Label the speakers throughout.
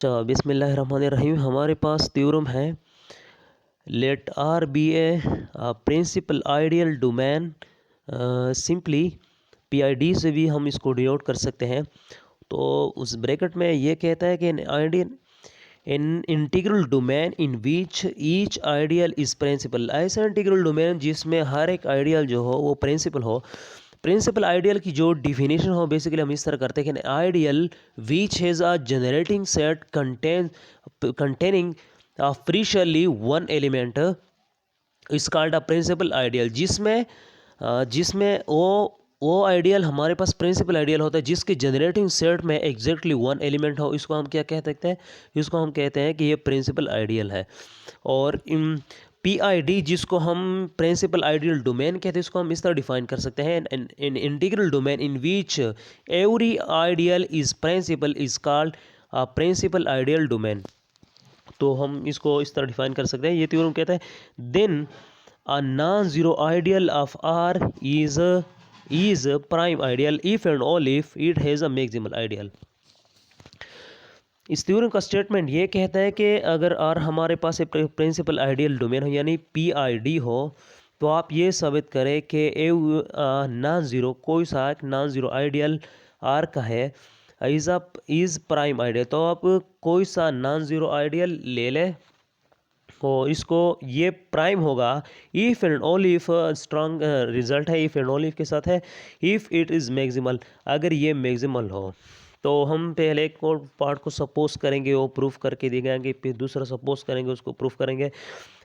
Speaker 1: अच्छा, बिस्मिल्लाहिर्रहमानिर्रहीम। हमारे पास थ्योरम है, let R be a principal ideal domain. Simply PID से भी हम इसको डिनोट कर सकते हैं। तो उस ब्रैकेट में ये कहता है कि an ideal in integral domain in which each ideal is principal. ऐसा इंटीग्रल डोमेन जिसमें हर एक आइडियल जो हो वो प्रिंसिपल हो। प्रिंसिपल आइडियल की जो डिफिनेशन हो बेसिकली हम इस तरह करते हैं कि ideal which has a generating set containing precisely one element is called a principal ideal। जिसमें वो आइडियल हमारे पास प्रिंसिपल आइडियल होता है जिसके जनरेटिंग सेट में एग्जैक्टली वन एलिमेंट हो। इसको हम क्या कह सकते हैं? इसको हम कहते हैं कि ये प्रिंसिपल आइडियल है। और पी आई डी जिसको हम प्रिंसिपल आइडियल डोमेन कहते हैं, इसको हम इस तरह डिफाइन कर सकते हैं, an integral domain in which every ideal is principal is called principal ideal domain. तो हम इसको इस तरह डिफाइन कर सकते हैं। ये थ्योरम कहता है then a non zero ideal of R is prime ideal if and only if it has a maximal ideal. इस थ्योरम का स्टेटमेंट ये कहता है कि अगर आर हमारे पास एक प्रिंसिपल आइडियल डोमेन हो यानी पी आई डी हो, तो आप ये साबित करें कि नॉन ज़ीरो कोई सा नॉन ज़ीरो आइडियल आर का है इज़ प्राइम आइडियल। तो आप कोई सा नॉन ज़ीरो आइडियल ले लें और इसको ये प्राइम होगा if and only if strong result है, इफ़ एंड ओनली इफ के साथ है, इफ़ इट इज़ मैक्सिमल, अगर ये मैक्सिमल हो। तो हम पहले एक और पार्ट को सपोज करेंगे, वो प्रूफ करके दिखाएंगे, फिर दूसरा सपोज करेंगे, उसको प्रूफ करेंगे।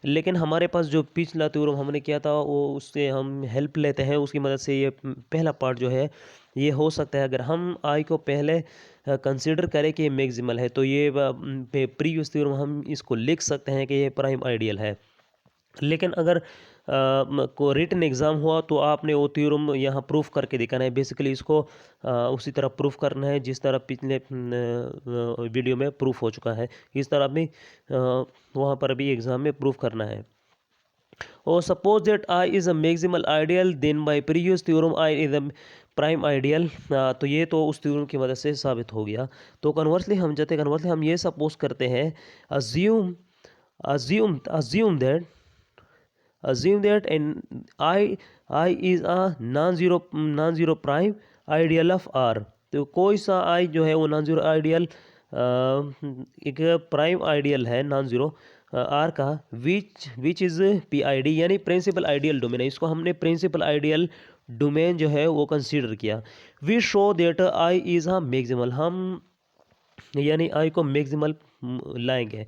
Speaker 1: लेकिन हमारे पास जो पिछला थ्योरम हमने किया था वो उससे हम हेल्प लेते हैं, उसकी मदद से ये पहला पार्ट जो है ये हो सकता है। अगर हम आई को पहले कंसीडर करें कि ये मैक्सिमल है, तो ये प्रीवियस थ्योरम हम इसको लिख सकते हैं कि ये प्राइम आइडियल है। लेकिन अगर को रिटन एग्ज़ाम हुआ तो आपने वो थ्योरम यहाँ प्रूफ करके दिखाना है। बेसिकली इसको उसी तरह प्रूफ करना है जिस तरह पिछले वीडियो में प्रूफ हो चुका है। इस तरह भी वहाँ पर भी एग्ज़ाम में प्रूफ करना है। और suppose that I is a maximal ideal then by previous theorem I is a prime ideal. तो ये तो उस थ्योरम की मदद से साबित हो गया। तो कन्वर्सली हम ये सपोज करते हैं, assume assume assume that assume that an I is a non-zero prime ideal of R। तो कोई सा I जो है वो नॉन जीरो आइडियल एक प्राइम आइडियल है नॉन जीरो R का, which is P I D यानी प्रिंसिपल आइडियल डोमेन है। इसको हमने प्रिंसिपल आइडियल डोमेन जो है वो कंसीडर किया। We show that I is a maximal, हम यानी I को मैक्सिमल लाएंगे।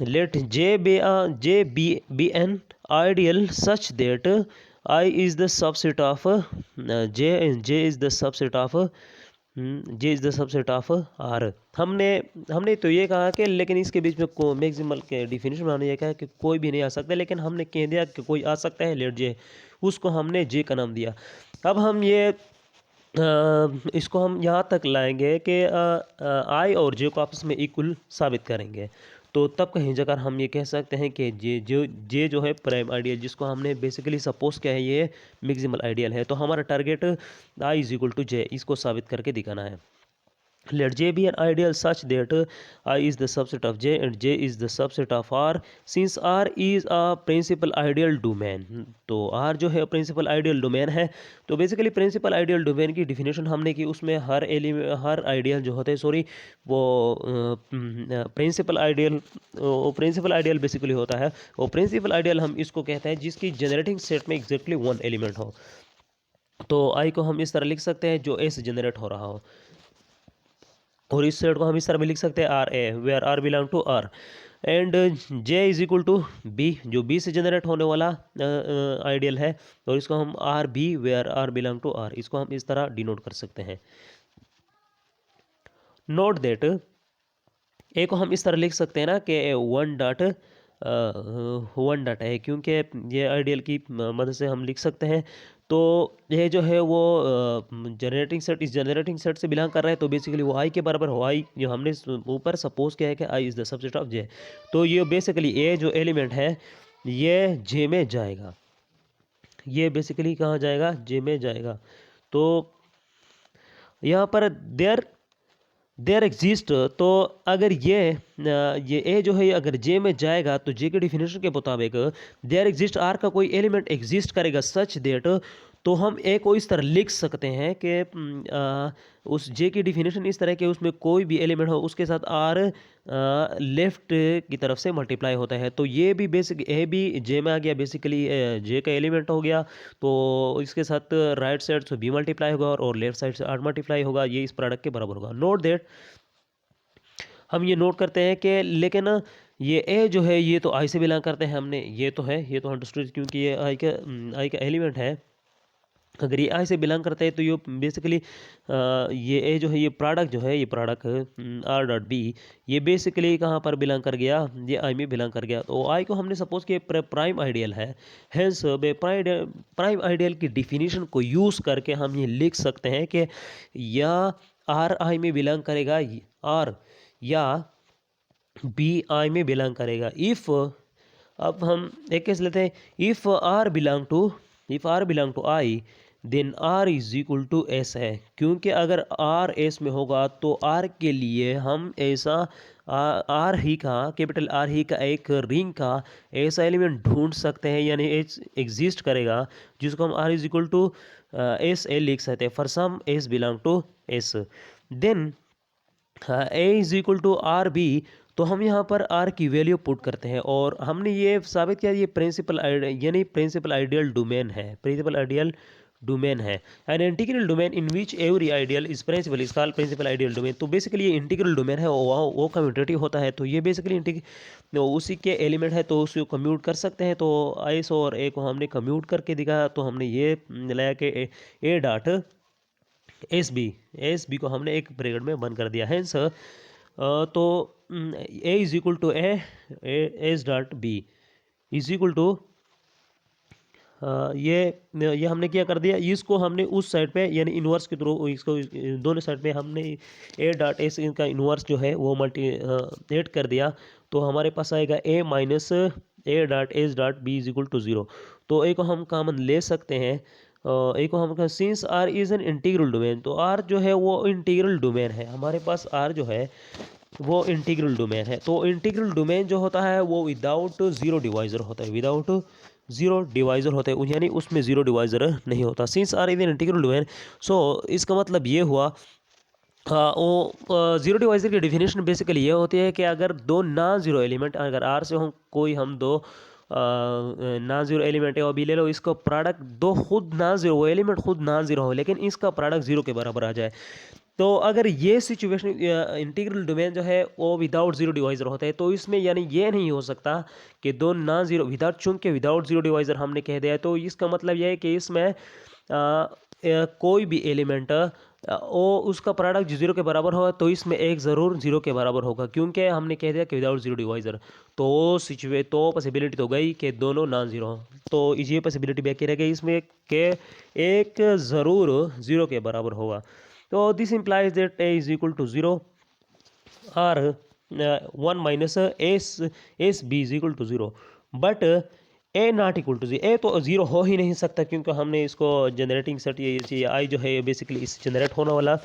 Speaker 1: let J be an ideal such that I is the subset of J is the subset of J is the subset of R। हमने तो ये कहा कि लेकिन इसके बीच में को मैक्सिमल के डिफिनेशन में हमने ये कहा कि कोई भी नहीं आ सकता, लेकिन हमने कह दिया कि कोई आ सकता है, लेट J, उसको हमने J का नाम दिया। अब हम ये इसको हम यहाँ तक लाएंगे कि आई और जे को आपस में इक्वल साबित करेंगे। तो तब कहीं जगह हम ये कह सकते हैं कि जे जो है प्राइम आइडियल, जिसको हमने बेसिकली सपोज किया है ये मैक्सिमल आइडियल है। तो हमारा target I is equal to J, इसको साबित करके दिखाना है। Let J be an ideal such that I is the subset of J and J is the subset of R since R is a principal ideal domain। तो R जो है principal ideal domain है। तो basically principal ideal domain की definition हमने की, उसमें हर ideal जो होते हैं वो प्रिंसिपल आइडियल बेसिकली होता है। वो प्रिंसिपल आइडियल हम इसको कहते हैं जिसकी जनरेटिंग सेट में एग्जैक्टली वन एलिमेंट हो। तो आई को हम इस तरह लिख सकते हैं जो ए से जनरेट हो रहा हो, और इस सेट को हम इस तरह भी लिख सकते हैं R A, where R belong to R, and J is equal to B, जो बी से जनरेट होने वाला आइडियल है, और इसको हम R B where R belong to R, इसको हम इस तरह डिनोट कर सकते हैं। नोट दैट ए को हम इस तरह लिख सकते हैं ना कि वन डाटा है, क्योंकि ये आइडियल की मदद से हम लिख सकते हैं। तो ये जो है वो जनरेटिंग सेट, इस जनरेटिंग सेट से बिलोंग कर रहा है, तो बेसिकली वो आई के बराबर हो। आई जो हमने ऊपर सपोज किया है कि I is the subset of जे, तो ये बेसिकली ए जो एलिमेंट है ये जे में जाएगा, ये बेसिकली कहाँ जाएगा? जे में जाएगा। तो यहाँ पर देयर एग्जिस्ट, तो अगर ये ए जो है अगर जे में जाएगा तो जे के डिफिनेशन के मुताबिक देयर एग्जिस्ट आर का कोई एलिमेंट एग्जिस्ट करेगा सच देट, तो हम ए को इस तरह लिख सकते हैं कि उस जे की डिफिनेशन इस तरह के उसमें कोई भी एलिमेंट हो उसके साथ आर लेफ्ट की तरफ से मल्टीप्लाई होता है। तो ये भी बेसिक ए भी जे में आ गया, बेसिकली जे का एलिमेंट हो गया, तो इसके साथ राइट साइड से बी मल्टीप्लाई होगा और लेफ्ट साइड से आर मल्टीप्लाई होगा, ये इस प्रोडक्ट के बराबर होगा। नोट दैट, हम ये नोट करते हैं कि लेकिन ये ए जो है ये तो आई से बिलोंग करते हैं, हमने ये तो है, ये तो अंडरस्टूड क्योंकि ये आई का एलिमेंट है। अगर ये आई से बिलोंग करता है तो ये बेसिकली ये ए जो है ये प्रोडक्ट जो है ये प्रोडक्ट आर डॉट बी ये बेसिकली कहाँ पर बिलोंग कर गया, ये आई में बिलोंग कर गया। तो आई को हमने सपोज कि प्राइम आइडियल है, हेंस प्राइम आइडियल की डिफिनीशन को यूज़ करके हम ये लिख सकते हैं कि या आर आई में बिलोंग करेगा और या बी आई में बिलोंग करेगा। इफ़, अब हम एक केस लेते हैं, if R belong to I then R is equal to S है, क्योंकि अगर आर एस में होगा तो आर के लिए हम ऐसा आर ही का कैपिटल आर ही का एक रिंग का ऐसा एलिमेंट ढूंढ सकते हैं, यानी एग्जिस्ट करेगा जिसको हम R is equal to S A लिख सकते हैं, for some S belong to S. Then A is equal to R B, तो हम यहाँ पर आर की वैल्यू पुट करते हैं और हमने ये साबित किया ये प्रिंसिपल यानी प्रिंसिपल आइडियल डोमेन है, प्रिंसिपल आइडियल डोमेन है। An integral domain in which every ideal is principal is called principal ideal domain. तो बेसिकली ये इंटीग्रल डोमेन है, वो कम्यूटेटिव होता है, तो ये बेसिकली उसी के एलिमेंट है, तो उसको कम्यूट कर सकते हैं। तो एस और ए को हमने कम्यूट करके दिखाया, तो हमने ये लाया कि ए डॉट एस बी को हमने एक ब्रैकेट में बंद कर दिया है। तो A is equal to S dot B is equal to ये हमने क्या कर दिया, इसको हमने उस साइड पे यानी इन्वर्स के थ्रू इसको दोनों साइड पे हमने ए डॉट एस का इन्वर्स जो है वो ऐड कर दिया, तो हमारे पास आएगा A minus A dot S dot B is equal to 0। तो ए को हम कॉमन ले सकते हैं, ए को हम since R is an integral domain, तो आर जो है वो इंटीग्रल डोमेन है, हमारे पास आर जो है वो इंटीग्रल डोमेन है। तो इंटीग्रल डोमेन जो होता है वो विदाउट ज़ीरो डिवाइज़र होता है, विदाउट ज़ीरो डिवाइज़र होता है, यानी उसमें ज़ीरो डिवाइज़र नहीं होता। Since R is an integral domain, so इसका मतलब ये हुआ वो ज़ीरो डिवाइज़र की डेफिनेशन बेसिकली ये होती है कि अगर दो ना ज़ीरो एलिमेंट अगर आर से हो कोई हम दो ना ज़ीरो एलिमेंट है और बी ले लो, इसको प्रोडक्ट दो खुद ना ज़ीरो, वो एलिमेंट खुद ना ज़ीरो हो लेकिन इसका प्रोडक्ट ज़ीरो के बराबर आ जाए, तो अगर ये सिचुएशन इंटीग्रल डोमेन जो है वो विदाउट ज़ीरो डिवाइज़र होता है, तो इसमें यानी ये नहीं हो सकता कि दो ना ज़ीरो विदाउट, चूंकि विदाउट ज़ीरो डिवाइज़र हमने कह दिया, तो इसका मतलब यह है कि इसमें कोई भी एलिमेंट वो उसका प्रोडक्ट जीरो के बराबर होगा, तो इसमें एक ज़रूर जीरो के बराबर होगा, क्योंकि हमने कह दिया कि विदाउट जीरो डिवाइज़र, तो पॉसिबिलिटी तो गई कि दोनों नॉन ज़ीरो हो, तो ये पॉसिबिलिटी बाकी रह गई इसमें कि एक ज़रूर ज़ीरो के बराबर होगा। तो this implies that A is equal to 0 और 1 minus S B is equal to 0, but A not equal to 0, A तो 0 हो ही नहीं सकता, क्योंकि हमने इसको जनरेटिंग सेट ये आई जो है बेसिकली इस जनरेट होने वाला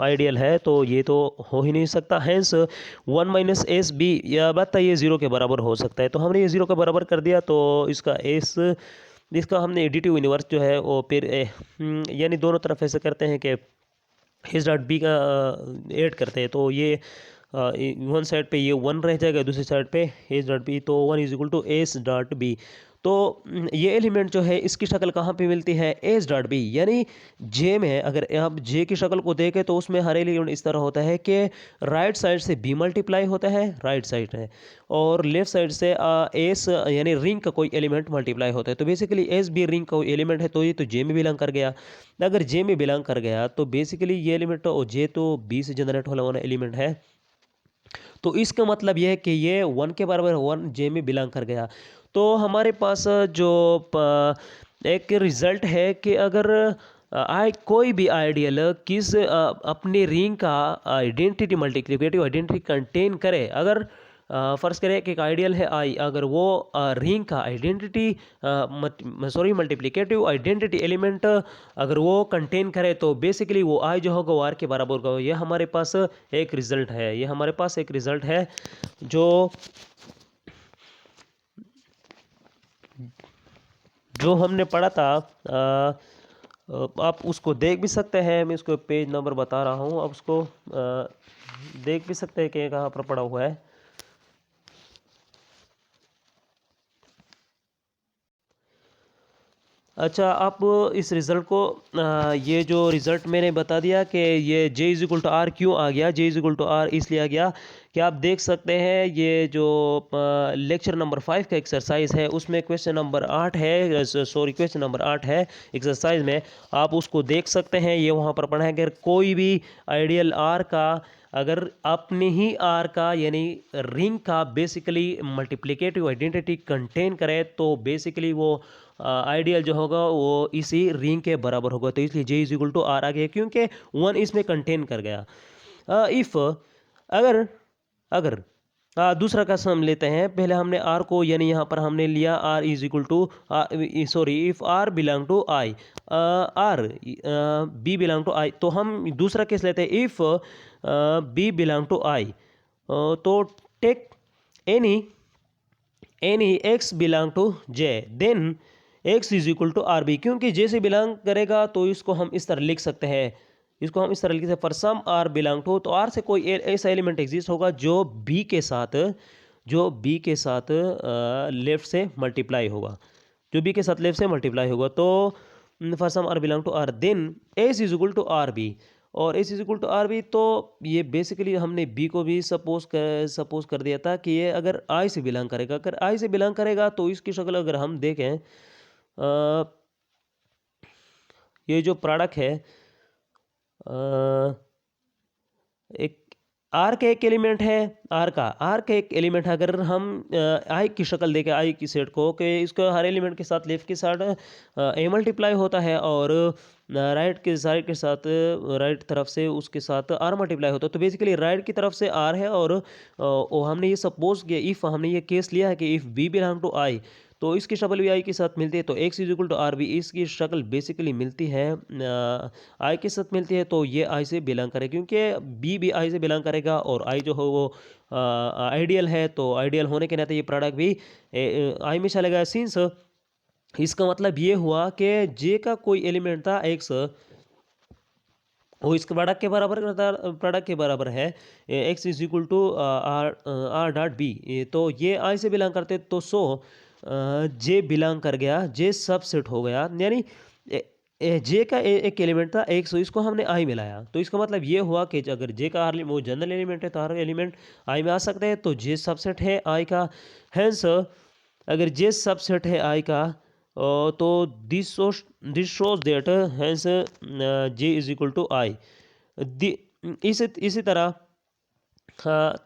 Speaker 1: आइडियल है, तो ये तो हो ही नहीं सकता। हैंस 1 माइनस एस बी या बता ये 0 के बराबर हो सकता है, तो हमने ये 0 के बराबर कर दिया, तो इसका हमने एडिटिव यूनिवर्स जो है वो फिर यानी दोनों तरफ ऐसे करते हैं कि एस डॉट बी का ऐड करते हैं, तो ये वन साइड पे ये 1 रह जाएगा, दूसरी साइड पे एस डॉट बी, तो 1 is equal to S dot B. तो ये एलिमेंट जो है इसकी शक्ल कहाँ पे मिलती है, एस डॉट बी, यानी जे में। अगर आप जे की शक्ल को देखें तो उसमें हर एलिमेंट इस तरह होता है कि राइट साइड से बी मल्टीप्लाई होता है, राइट साइड है, और लेफ्ट साइड से एस यानी रिंग का कोई एलिमेंट मल्टीप्लाई होता है। तो बेसिकली एस बी रिंग का एलिमेंट है, तो ये तो जे में बिलोंग कर गया। अगर जे में बिलोंग कर गया तो बेसिकली ये एलिमेंट तो जे तो बी से जनरेट होने वाला एलिमेंट है, तो इसका मतलब यह है कि ये 1 के बराबर 1 जे में बिलोंग कर गया। तो हमारे पास जो एक रिज़ल्ट है कि अगर कोई भी आइडियल किस अपनी रिंग का आइडेंटिटी मल्टीप्लिकेटिव आइडेंटिटी कंटेन करे, अगर फ़र्ज़ करें कि एक आइडियल है आई, अगर वो रिंग का आइडेंटिटी मल्टीप्लिकेटिव आइडेंटिटी एलिमेंट अगर वो कंटेन करे तो बेसिकली वो आई जो होगा वो आर के बराबर होगा। ये हमारे पास एक रिज़ल्ट है, ये हमारे पास एक रिज़ल्ट है जो हमने पढ़ा था। आप उसको देख भी सकते हैं, मैं इसको पेज नंबर बता रहा हूँ, आप उसको देख भी सकते हैं कि कहाँ पर पड़ा हुआ है। अच्छा, आप इस रिज़ल्ट को ये जो रिज़ल्ट मैंने बता दिया कि ये J is equal to R क्यों आ गया, J is equal to R इसलिए आ गया कि आप देख सकते हैं ये जो लेक्चर नंबर 5 का एक्सरसाइज है उसमें क्वेश्चन नंबर 8 है, क्वेश्चन नंबर 8 है एक्सरसाइज में, आप उसको देख सकते हैं। ये वहाँ पर पढ़ा है कि कोई भी आइडियल आर का अगर अपने ही आर का यानी रिंग का बेसिकली मल्टीप्लिकेटिव आइडेंटिटी कंटेन करे तो बेसिकली वो आइडियल जो होगा वो इसी रिंग के बराबर होगा। तो इसलिए J is equal to R आ गया क्योंकि 1 इसमें कंटेन कर गया। इफ़ अगर अगर दूसरा क्वेश्चन हम लेते हैं। पहले हमने आर को यानी यहाँ पर हमने लिया R is equal to if R belong to I, R B belong to I, तो हम दूसरा केस लेते हैं। If B belong to I, तो take any X belong to J, then X is equal to R B. क्योंकि J से belong करेगा तो इसको हम इस तरह लिख सकते हैं, इसको हम इस तरह लिख सकते हैं, for some R belong to, तो आर से कोई ऐसा एलिमेंट एग्जिस्ट होगा जो बी के साथ लेफ्ट से मल्टीप्लाई होगा, जो बी के साथ लेफ्ट से मल्टीप्लाई होगा। तो for some R belong to R, then S is equal to R B, और S is equal to R B, तो ये बेसिकली हमने बी को भी सपोज कर दिया था कि ये अगर आई से बिलोंग करेगा, अगर आई से बिलोंग करेगा तो इसकी शक्ल अगर हम देखें, ये जो प्रोडक्ट है एक आर का एक एलिमेंट है, आर का एक एलिमेंट है, अगर हम आई की शक्ल देखें, आई की सेट को, कि इसको हर एलिमेंट के साथ लेफ्ट के साथ ए मल्टीप्लाई होता है और राइट के साइड के साथ राइट तरफ से उसके साथ आर मल्टीप्लाई होता है। तो बेसिकली राइट की तरफ से आर है और हमने ये सपोज किया, इफ़ हमने ये केस लिया है कि if B belong to I, तो इसकी शक्ल भी आई के साथ मिलती है, तो X is equal to R B, इसकी शक्ल बेसिकली मिलती है आई के साथ मिलती है, तो ये आई से बिलोंग करे, क्योंकि बी भी आई से बिलोंग करेगा और आई जो हो वो आइडियल है, तो आइडियल होने के नाते ये प्रोडक्ट भी आई में चलेगा। सिंस इसका मतलब ये हुआ कि जे का कोई एलिमेंट था एक्स, वो इसके प्रोडक्ट के बराबर है, X is equal to R dot B, तो ये आई से बिलोंग करते, तो सो जे बिलोंग कर गया, जे सबसेट हो गया, यानी जे का एक एलिमेंट था एक्स, so इसको हमने आई में लाया, तो इसका मतलब ये हुआ कि अगर जे का हर वो जनरल एलिमेंट है तो हर एलिमेंट आई में आ सकते हैं, तो जे सबसेट है आई का। हेंस अगर जे सबसेट है आई का, तो this shows that hence J is equal to I. इसी तरह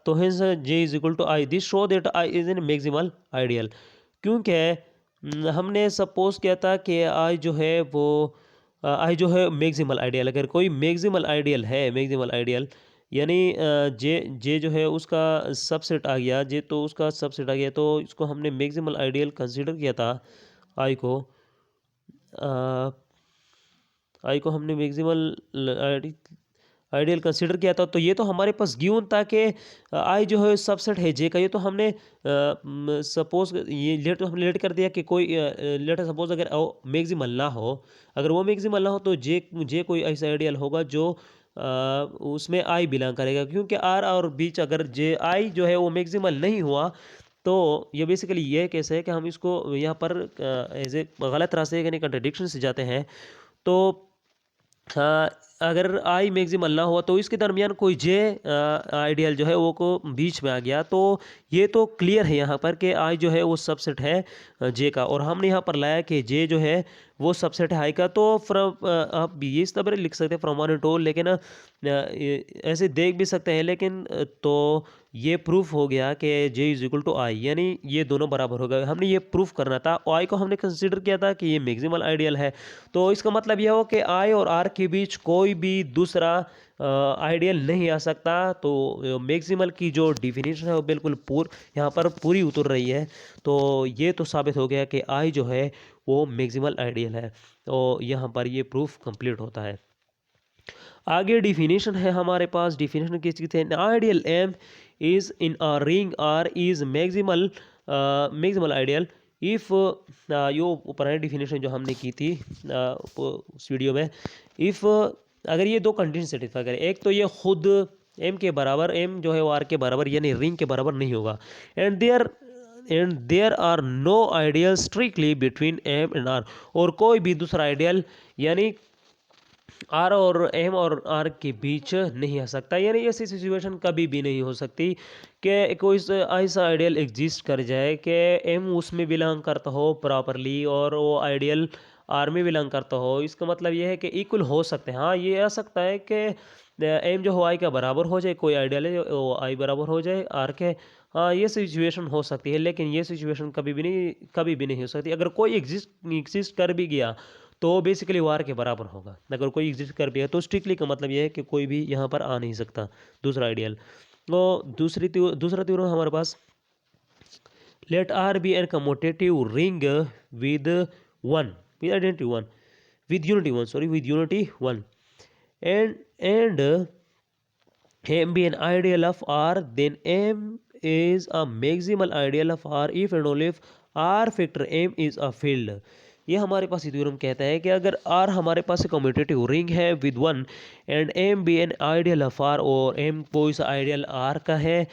Speaker 1: तो hence J is equal to I, this show that I is an maximal ideal, क्योंकि हमने सपोज किया था कि आई जो है वो आई जो है मैक्सिमल आइडियल, अगर कोई मैक्सिमल आइडियल यानी जे जो है उसका सबसेट आ गया, जे तो उसका सबसेट आ गया, तो इसको हमने मैक्सिमल आइडियल कंसीडर किया था। आई को हमने मैक्सिमल आइडियल कंसीडर किया था, तो ये तो हमारे पास गिवन था कि आई जो है सबसेट है जे का। ये तो हमने सपोज ये लेट कर दिया कि कोई लेट सपोज अगर मैक्सिमल ना हो, अगर वो मैक्सिमल ना हो तो जे कोई ऐसा आइडियल होगा जो उसमें आई बिलोंग करेगा, क्योंकि आर और बीच अगर जे आई जो है वो मैक्सिमल नहीं हुआ, तो ये बेसिकली ये केस है कि हम इसको यहाँ पर एज ए गलत रास्ते यानी कंट्रडिक्शन से जाते हैं। तो अगर आई मैक्सिमल ना हुआ तो इसके दरमियान कोई जे आइडियल जो है वो को बीच में आ गया, तो ये तो क्लियर है यहाँ पर कि आई जो है वो सबसेट है जे का, और हमने यहाँ पर लाया कि जे जो है वो सबसेट है आई का। तो फ्रॉम आप ये इस तरह लिख सकते हैं फ्रॉम वन टू, लेकिन ऐसे देख भी सकते हैं, लेकिन तो ये प्रूफ हो गया कि जे इज इक्वल टू आई, यानी ये दोनों बराबर हो गए। हमने ये प्रूफ करना था, आई को हमने कंसिडर किया था कि ये मैक्सिमल आइडियल है, तो इसका मतलब यह हो कि आई और आर के बीच कोई कोई भी दूसरा आइडियल नहीं आ सकता। तो मैक्सिमल की जो डिफिनीशन है वो बिल्कुल यहाँ पर पूरी उतर रही है। तो ये तो साबित हो गया कि आई जो है वो मैक्सिमल आइडियल है। तो यहाँ पर ये प्रूफ कंप्लीट होता है। आगे डिफिनीशन है हमारे पास। डिफिनीशन किस चीज़ है? Ideal M is in a ring R is maximal ideal if यो पुरानी डिफिनीशन जो हमने की थी उस वीडियो में। इफ अगर ये दो कंडीशन सेटिस्फाई करें, एक तो ये खुद एम के बराबर, एम जो है वो आर के बराबर यानी रिंग के बराबर नहीं होगा, and there are no ideal strictly between M and R, और कोई भी दूसरा आइडियल यानी आर और एम और आर के बीच नहीं आ सकता। यानी ऐसी सिचुएशन कभी भी नहीं हो सकती कि कोई ऐसा आइडियल एग्जिस्ट कर जाए कि एम उसमें बिलोंग करता हो प्रॉपरली और वो आइडियल आर में बिलोंग करता हो। इसका मतलब ये है कि इक्वल हो सकते हैं। हाँ, ये आ सकता है कि एम जो हो आई का बराबर हो जाए, कोई आइडियल है वो आई बराबर हो जाए आर के। हाँ, ये सिचुएशन हो सकती है, लेकिन ये सिचुएशन कभी भी नहीं हो सकती। अगर कोई एग्जिस्ट कर भी गया तो बेसिकली वार के बराबर होगा। अगर कोई एग्जिस्ट कर भी है तो स्ट्रिक्टली का मतलब यह है कि कोई भी यहाँ पर आ नहीं सकता दूसरा आइडियल। तो दूसरा थ्योरम हमारे पास, let R be an commutative ring with unity one and M be an ideal of R, then M is a maximal ideal of R if and only if R factor M is a field। ये हमारे पास theorem कहता है कि अगर R हमारे पास commutative ring है with one and M be an ideal of R, और M कोई सा आइडियल R का है,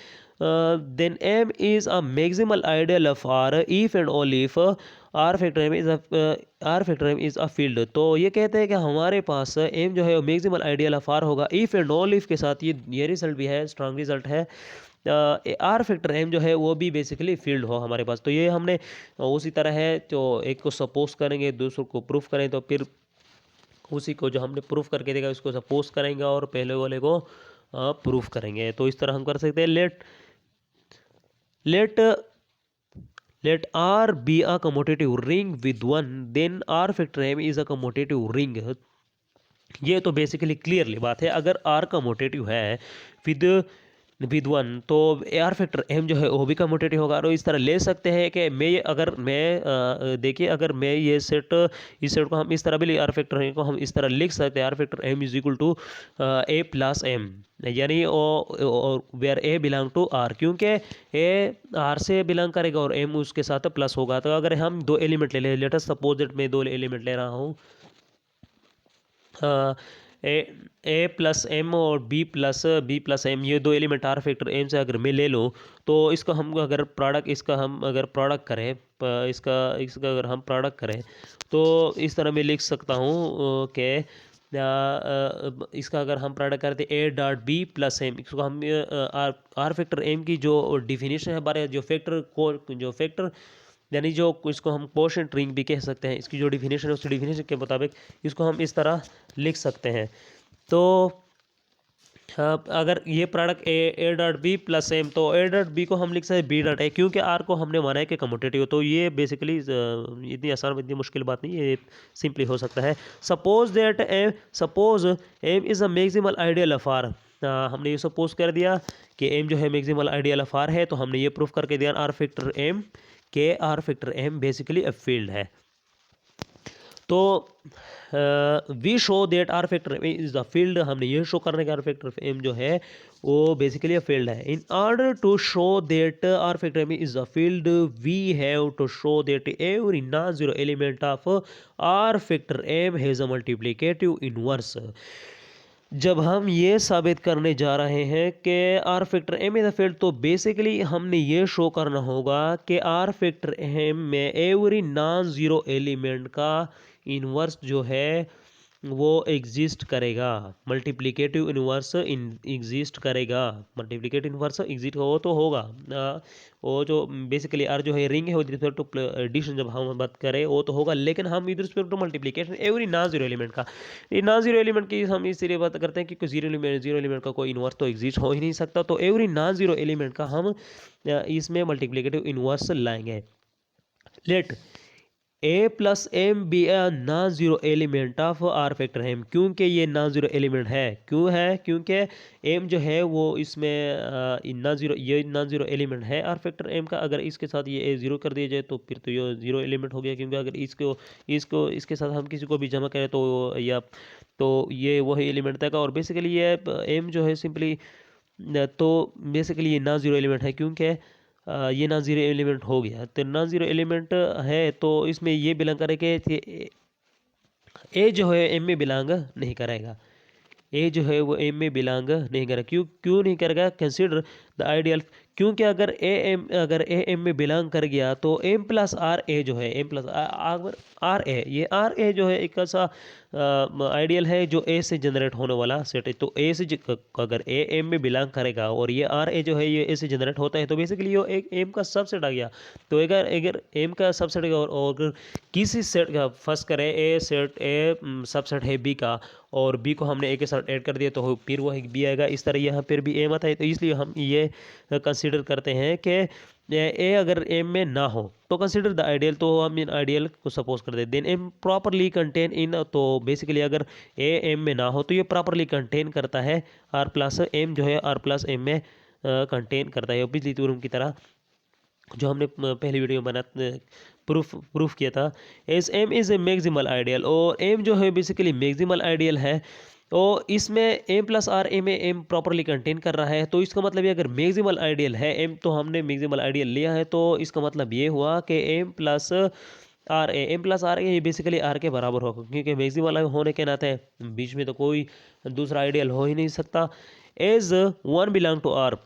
Speaker 1: then M is a maximal ideal of R if and only if R factor M is a field। तो ये कहते हैं कि हमारे पास M जो है मैक्सिमल आइडियल ऑफ R होगा इफ़ एंड ओनली इफ़ के साथ। ये रिजल्ट भी है, स्ट्रांग रिजल्ट है। आर फैक्टर एम जो है वो भी बेसिकली फील्ड हो हमारे पास। तो ये हमने उसी तरह है, तो एक को सपोज करेंगे दूसरे को प्रूफ करें, तो फिर उसी को जो हमने प्रूफ करके देगा उसको सपोज करेंगे और पहले वाले को प्रूफ करेंगे। तो इस तरह हम कर सकते हैं। Let R be a commutative ring with one, then R factor M is a commutative ring। ये तो बेसिकली क्लियरली बात है, अगर R कम्यूटेटिव है विद वन तो आर फैक्टर एम जो है वो भी कम्यूटेटिव होगा। और इस तरह ले सकते हैं कि देखिए अगर मैं इस सेट को हम इस तरह भी आर फैक्टर को हम इस तरह लिख सकते हैं, R factor M is equal to A plus M, यानी where A belong to R, क्योंकि ए आर से बिलोंग करेगा और एम उसके साथ प्लस होगा। तो अगर हम दो एलिमेंट ले लेट अस सपोज दैट मैं दो एलिमेंट ले रहा हूँ, ए प्लस एम और बी प्लस एम, ये दो एलिमेंट आर फैक्टर एम से अगर मैं ले लूँ तो इसका हम अगर प्रोडक्ट करें, इसका अगर हम प्रोडक्ट करें तो इस तरह मैं लिख सकता हूँ कि इसका अगर हम प्रोडक्ट करते A dot B plus M, इसको हम आर फैक्टर एम की जो डिफिनीशन है हमारे जो फैक्टर यानी जो इसको हम कोशेंट रिंग भी कह सकते हैं, इसकी जो डिफिनीशन है उस डिफिनीशन के मुताबिक इसको हम इस तरह लिख सकते हैं। तो अगर ये product A dot B plus M, तो ए डॉट बी को हम लिख सकते हैं बी डॉट ए, क्योंकि आर को हमने माना है कि कम्यूटेटिव। तो ये बेसिकली इतनी आसान इतनी मुश्किल बात नहीं, ये सिंपली हो सकता है। Suppose M is a maximal ideal of R, हमने ये सपोज कर दिया कि एम जो है मैक्सिमल आइडियल ऑफ आर है, तो हमने ये प्रूफ करके दिया आर फैक्टर एम के R factor M basically a field है। तो we show that R factor M is the field, हमने ये शो करने का आर फैक्टर एम जो है वो बेसिकली अ फील्ड है। In order to show that R factor M is the field we have to show that every non zero element of R factor M has a multiplicative inverse. जब हम ये साबित करने जा रहे हैं कि R factor M is a field, तो बेसिकली हमने ये शो करना होगा कि आर फैक्टर एम में एवरी नॉन ज़ीरो एलिमेंट का इन्वर्स जो है वो एग्जिस्ट करेगा, मल्टीप्लिकेटिव इन्वर्स एग्जिस्ट करेगा। मल्टीप्लिकेटिव इन्वर्स एग्जिस्ट हो तो होगा वो जो बेसिकली आर जो है रिंग है विद रिस्पेक्ट टू एडिशन जब हम बात करें वो तो होगा, लेकिन हम with respect to multiplication every non zero element का, ये नॉन जीरो एलिमेंट की हम इसलिए बात करते हैं क्योंकि जीरो एलिमेंट का कोई इन्वर्स तो एग्जिस्ट हो ही नहीं सकता। तो एवरी नॉन जीरो एलिमेंट का हम इसमें मल्टीप्लिकेटिव इन्वर्स लाएंगे। Let a plus M be a non zero element of R factor M, क्योंकि ये नॉन ज़ीरो एलिमेंट है। क्यों है? क्योंकि एम जो है वो इसमें नॉन ज़ीरो, ये नॉन ज़ीरो एलिमेंट है आर फैक्टर एम का। अगर इसके साथ ये ए ज़ीरो कर दिया जाए तो फिर तो ये ज़ीरो एलिमेंट हो गया, क्योंकि अगर इसको इसको इसके साथ हम किसी को भी जमा करें तो या तो ये वही एलिमेंट देगा। और बेसिकली ये एम जो है सिंपली तो बेसिकली ये नॉन ज़ीरो एलिमेंट है, क्योंकि ये नॉन ज़ीरो एलिमेंट हो गया। तो नॉन ज़ीरो एलिमेंट है तो इसमें ये बिलोंग करे कि ए जो है एम में बिलोंग नहीं करेगा। ए जो है वो एम में बिलोंग नहीं करेगा। क्यों क्यों नहीं करेगा? कंसिडर द आइडियल, क्योंकि अगर ए एम में बिलोंग कर गया तो एम प्लस आर ए जो है एम प्लस आर ए, ये आर ए जो है एक ऐसा आइडियल है जो ए से जनरेट होने वाला सेट है। तो ए से अगर ए एम में बिलोंग करेगा और ये आर ए जो है ये ए से जनरेट होता है, तो बेसिकली ये एक एम का सबसेट आ गया। तो अगर अगर एम का सबसेट और अगर किसी सेट का फर्स्ट करें ए सेट ए सबसेट है बी का, और बी को हमने ए के साथ ऐड कर दिया तो फिर वो बी आएगा। इस तरह यहाँ पर भी एम आता है। तो इसलिए हम ये कंसीडर करते हैं कि ए अगर एम में ना हो तो कंसीडर द आइडियल, तो हम इन आइडियल को सपोज कर दें। Then M properly contain in, तो बेसिकली अगर ए एम में ना हो तो ये प्रॉपरली कंटेन करता है आर प्लस एम, जो है आर प्लस एम में कंटेन करता है। बिजली थ्योरम की तरह जो हमने पहली वीडियो बना प्रूफ किया था। As M is a maximal ideal, और एम जो है बेसिकली मैक्सिमल आइडियल है। और इसमें एम प्लस आर ए में एम प्रॉपरली कंटेन कर रहा है। तो इसका मतलब ये अगर मैक्सिमल आइडियल है एम, तो हमने मैक्सिमल आइडियल लिया है, तो इसका मतलब ये हुआ कि M plus R a basically R के बराबर होगा, क्योंकि मैक्सिमल होने के नाते बीच में तो कोई दूसरा आइडियल हो ही नहीं सकता। As one belong to R,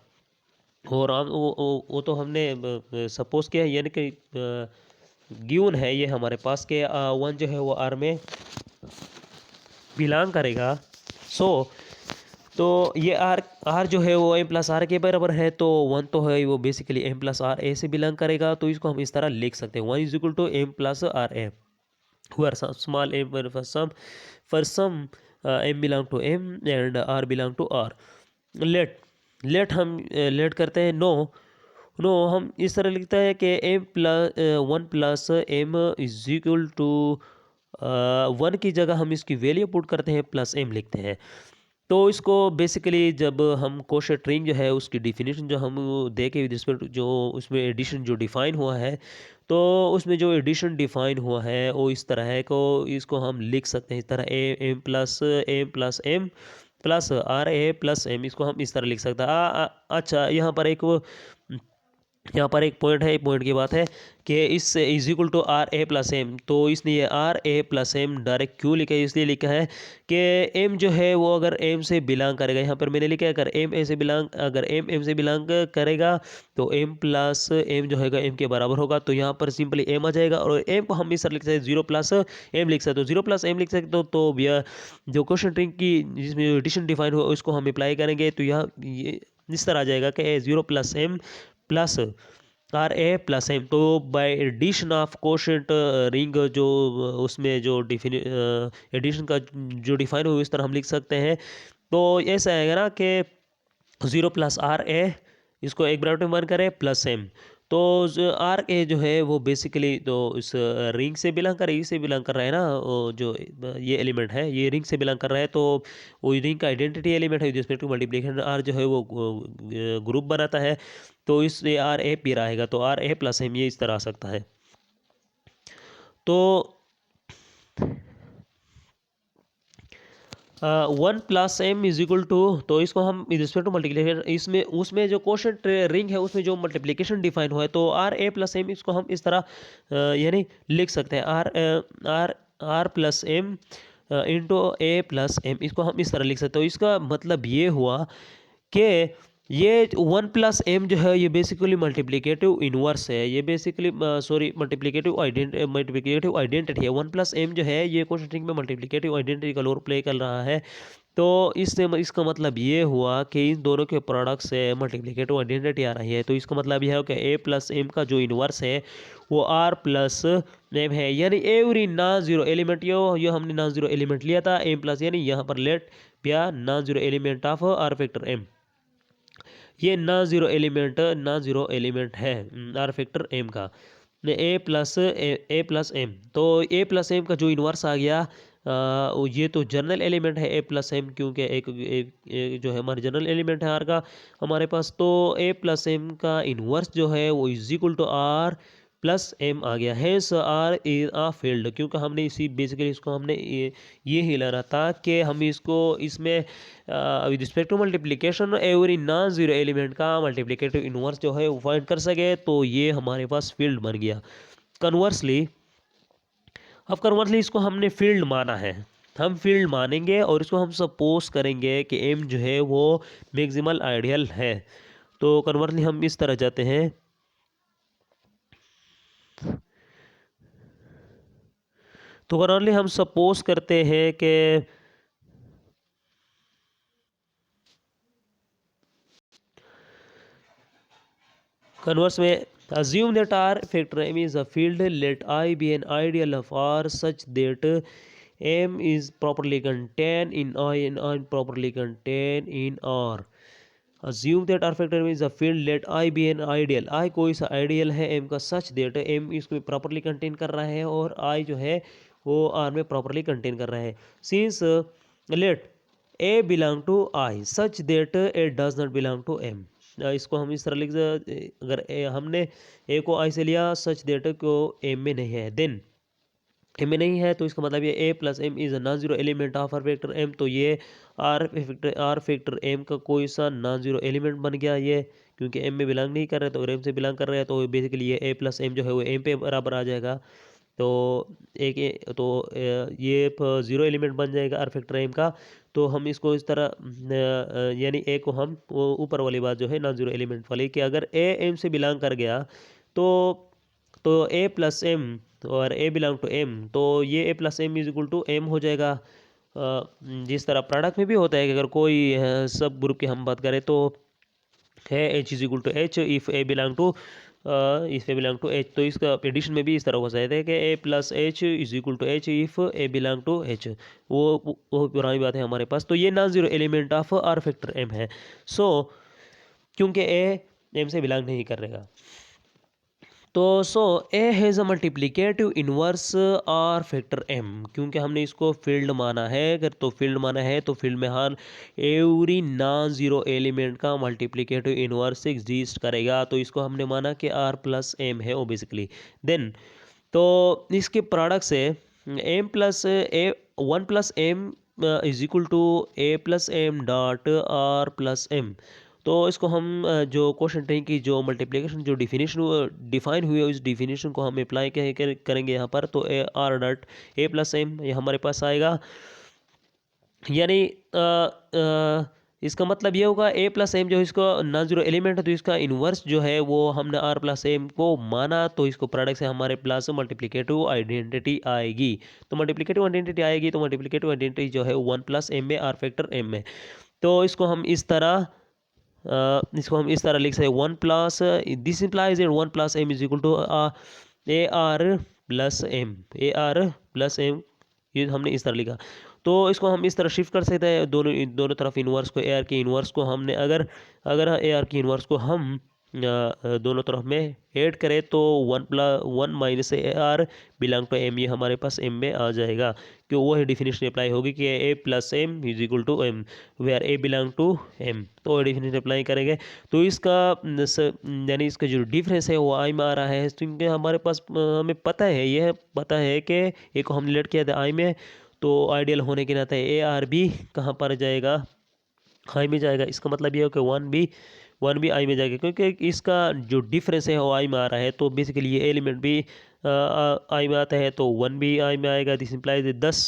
Speaker 1: और हम वो तो हमने सपोज किया है, यानी कि गिवन है ये हमारे पास के वन जो है वो आर में बिलोंग करेगा। तो ये आर जो है वो एम प्लस आर के बराबर है, तो वन तो है वो बेसिकली एम प्लस आर ए से बिलोंग करेगा। तो इसको हम इस तरह लिख सकते हैं, one is equal to M plus R a where some small m for some m belong to m and r belong to r। Let हम लेट करते हैं नो हम इस तरह लिखते हैं कि M plus one plus M is equal to one की जगह हम इसकी वैल्यू पुट करते हैं प्लस एम लिखते हैं। तो इसको बेसिकली जब हम कोशेंट रिंग जो है उसकी डिफिनीशन जो हम दे के विद रिस्पेक्ट जो उसमें एडिशन जो डिफाइन हुआ है, तो उसमें जो एडिशन डिफाइन हुआ है वो इस तरह है को इसको हम लिख सकते हैं इस तरह M plus M plus R ए प्लस एम, इसको हम इस तरह लिख सकते हैं। अच्छा, यहाँ पर एक पॉइंट है, एक पॉइंट की बात है कि इस is equal to R A plus M, तो इसने ये आर ए प्लस एम डायरेक्ट क्यों लिखा है? इसलिए लिखा है कि एम जो है वो अगर एम से बिलोंग करेगा, यहाँ पर मैंने लिखा है अगर एम एम से बिलोंग करेगा तो एम प्लस एम जो है एम के बराबर होगा। तो यहाँ पर सिंपली एम आ जाएगा, और एम को हम इस तरह लिख सकते हैं जीरो प्लस एम लिख सकते हो, जीरो प्लस एम लिख सकते हो। तो भैया जो क्वेश्चन रिंग की जिसमें एडिशन डिफाइन हुआ उसको हम अप्लाई करेंगे, तो यहाँ ये इस तरह आ जाएगा कि zero plus M plus R ए प्लस एम। तो by addition of quotient ring जो उसमें जो एडिशन का जो डिफाइन हो इस तरह हम लिख सकते हैं। तो ऐसा आएगा ना कि जीरो प्लस आर ए, इसको एक ब्रैकेट में बंद करें प्लस एम। तो आर ए जो है वो बेसिकली तो इस रिंग से बिलोंग कर रहा है ना, जो ये एलिमेंट है ये रिंग से बिलोंग कर रहा है। तो वो रिंग का आइडेंटिटी एलिमेंट है जिसमें टू मल्टीप्लिकेशन आर जो है वो ग्रुप बनाता है। तो इस आर ए पी रहेगा, तो आर ए प्लस एम ये इस तरह आ सकता है। तो one plus M is equal to, तो इसको हम रिस्पेक्ट टू मल्टीप्लिकेशन इसमें उसमें जो कोशेंट रिंग है उसमें जो मल्टीप्लिकेशन डिफाइन हुआ है, तो आर ए प्लस एम इसको हम इस तरह यानी लिख सकते हैं R plus M into a plus M, इसको हम इस तरह लिख सकते हैं। तो इसका मतलब ये हुआ कि ये वन प्लस एम जो है ये बेसिकली मल्टीप्लिकेटिव इनवर्स है, ये बेसिकली मल्टीप्लिकेटिव आइडेंटिटी है। वन प्लस एम जो है ये क्वेश्चन रिंग में मल्टीप्लिकेटिव आइडेंटिटी का रोल प्ले कर रहा है। तो इससे इसका मतलब ये हुआ कि इन दोनों के प्रोडक्ट से मल्टीप्लिकेटिव आइडेंटिटी आ रही है। तो इसका मतलब यह है कि ए प्लस एम का जो इनवर्स है वो आर प्लस एम है, यानी एवरी नॉन जीरो एलिमेंट, यो हमने नॉन जीरो एलिमेंट लिया था एम प्लस, यानी यहाँ पर लेट या non zero element of R factor M, ये नॉन जीरो एलिमेंट है आर फैक्टर एम का। A plus M. तो ए प्लस एम का जो इन्वर्स आ गया ये तो जनरल एलिमेंट है ए प्लस एम, क्योंकि एक जो है हमारे जनरल एलिमेंट है आर का हमारे पास। तो ए प्लस एम का इन्वर्स जो है वो is equal to R plus M आ गया है। So R is a field, क्योंकि हमने इसी बेसिकली इसको हमने ये ही लेना था कि हम इसको इसमें with respect to multiplication every non zero element का मल्टीप्लिकेटिव इन्वर्स जो है वो फाइंड कर सके। तो ये हमारे पास फील्ड बन गया। कन्वर्सली अब कन्वर्सली इसको हमने फील्ड माना है, हम फील्ड मानेंगे और इसको हम सपोज करेंगे कि एम जो है वो मैक्सिमल आइडियल है। तो कन्वर्सली हम इस तरह जाते हैं, तो कन्वर्सली हम सपोज करते हैं कि कन्वर्स में assume that R factor M is a field, let I be an ideal of R such that M is properly contained in I and I properly contained in R. Assume that R factor M is a field, let I be an ideal. I कोई सा ideal है M का, such that M इसको properly contain कर रहा है और I जो है वो R में प्रॉपरली कंटेन कर रहा है। Since let A belong to I such that A does not belong to M. इसको हम इस तरह लिख अगर हमने ए को आई से लिया सच डेट को एम में नहीं है, देन एम में नहीं है तो इसका मतलब ये A plus M is non zero element of R factor M. तो ये आर फैक्टर एम का कोई सा नॉन जीरो एलिमेंट बन गया ये, क्योंकि एम में बिलोंग नहीं कर रहे तो एम से बिलोंग कर रहे हैं। तो बेसिकली ये ए प्लस एम जो है वो एम पे बराबर आ जाएगा। तो ये ज़ीरो एलिमेंट बन जाएगा आर फैक्टर एम का। तो हम इसको इस तरह यानी ए को हम वो ऊपर वाली बात जो है नॉन जीरो एलिमेंट वाली कि अगर ए एम से बिलोंग कर गया तो ए प्लस एम और ए बिलोंग टू एम, तो ये A plus M is equal to M हो जाएगा। जिस तरह प्रोडक्ट में भी होता है कि अगर कोई सब ग्रुप की हम बात करें तो है H is equal to H if A belong to H. तो इसका एडिशन में भी इस तरह हो सकता है कि A plus H is equal to H if A belong to H. वो पुरानी बात है हमारे पास। तो ये non zero element of R factor M है। सो क्योंकि ए एम से बिलोंग नहीं कर रहेगा, तो so A has a multiplicative inverse R factor M, क्योंकि हमने इसको फील्ड माना है। अगर तो फील्ड माना है तो फील्ड में हर एवरी नॉन जीरो एलिमेंट का मल्टीप्लिकेटिव इन्वर्स एग्जिस्ट करेगा। तो इसको हमने माना कि आर प्लस एम है वो बेसिकली। देन तो इसके प्रोडक्ट से M plus a one plus M is equal to A plus M dot R plus M. तो इसको हम जो क्वेश्चन टैग की जो मल्टीप्लिकेशन जो डिफाइन हुई है उस डिफिनेशन को हम अप्लाई करेंगे यहाँ पर। तो a R dot a plus M ये हमारे पास आएगा, यानी इसका मतलब ये होगा ए प्लस एम जो इसको नॉन जीरो एलिमेंट है तो इसका इन्वर्स जो है वो हमने आर प्लस एम को माना। तो इसको प्रोडक्ट से हमारे प्लस मल्टीप्लिकेटिव आइडेंटिटी आएगी। तो मल्टीप्लिकेटिव आइडेंटिटी आएगी, तो मल्टीप्लिकेटिव आइडेंटिटी जो है वन प्लस एम में आर फैक्टर एम में। तो इसको हम इस तरह लिख सकते हैं one plus this implies at one plus M is equal to a R plus M. A R plus M ये हमने इस तरह लिखा। तो इसको हम इस तरह शिफ्ट कर सकते हैं दोनों तरफ इन्वर्स को। ए आर की इन्वर्स को हमने अगर ए आर की इन्वर्स को हम दोनों तरफ में ऐड करें तो one minus a R belong to M ये हमारे पास एम में आ जाएगा, कि वो ही डिफिनेशन अप्लाई होगी कि A plus M is equal to M where A belong to M. तो डिफिनेशन अप्लाई करेंगे तो इसका यानी इसका जो डिफरेंस है वो आई में आ रहा है, क्योंकि हमारे पास हमें पता है कि ए को हमने लेट किया था आई में, तो आइडियल होने के नाते ए आर भी कहाँ पर जाएगा, आई में जाएगा। इसका मतलब ये है कि वन भी आई में जाएगा, क्योंकि इसका जो डिफरेंस है वो आई में आ रहा है। तो बेसिकली ये एलिमेंट भी आई में आता है तो वन भी आई में आएगा। This implies 10।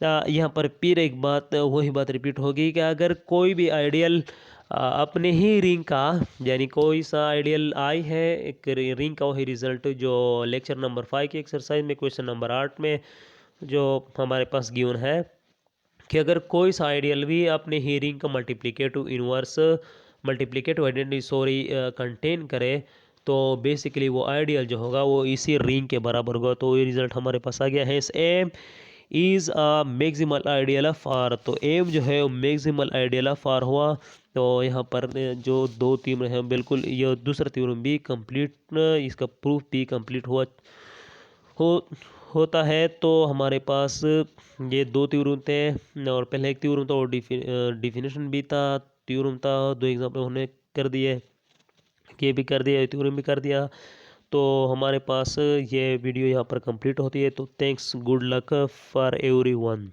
Speaker 1: यहाँ पर फिर एक बात वही बात रिपीट होगी कि अगर कोई भी आइडियल अपने ही रिंग का, यानी कोई सा आइडियल आई है एक रिंग का, वही रिजल्ट जो लेक्चर नंबर 5 की एक्सरसाइज में क्वेश्चन नंबर 8 में जो हमारे पास गिवन है कि अगर कोई सा आइडियल भी अपने ही रिंग का मल्टीप्लिकेटिव आइडेंटिटी कंटेन करे तो बेसिकली वो आइडियल जो होगा वो इसी रिंग के बराबर होगा। तो ये रिजल्ट हमारे पास आ गया है। M is a maximal ideal of R. तो एम जो है वो मैक्सिमल आइडियल ऑफ आर हुआ। तो यहाँ पर जो दो थ्योरम हैं बिल्कुल, ये दूसरा थ्योरम भी कंप्लीट, इसका प्रूफ भी कंप्लीट हो होता है। तो हमारे पास ये दो थ्योरम थे, और पहले एक थ्योरम था और डिफिनेशन भी था, थ्योरम था, दो एग्जाम्पल उन्होंने कर दिए, ये भी कर दिया, थ्योरम भी कर दिया। तो हमारे पास ये वीडियो यहाँ पर कंप्लीट होती है। तो thanks, good luck for everyone.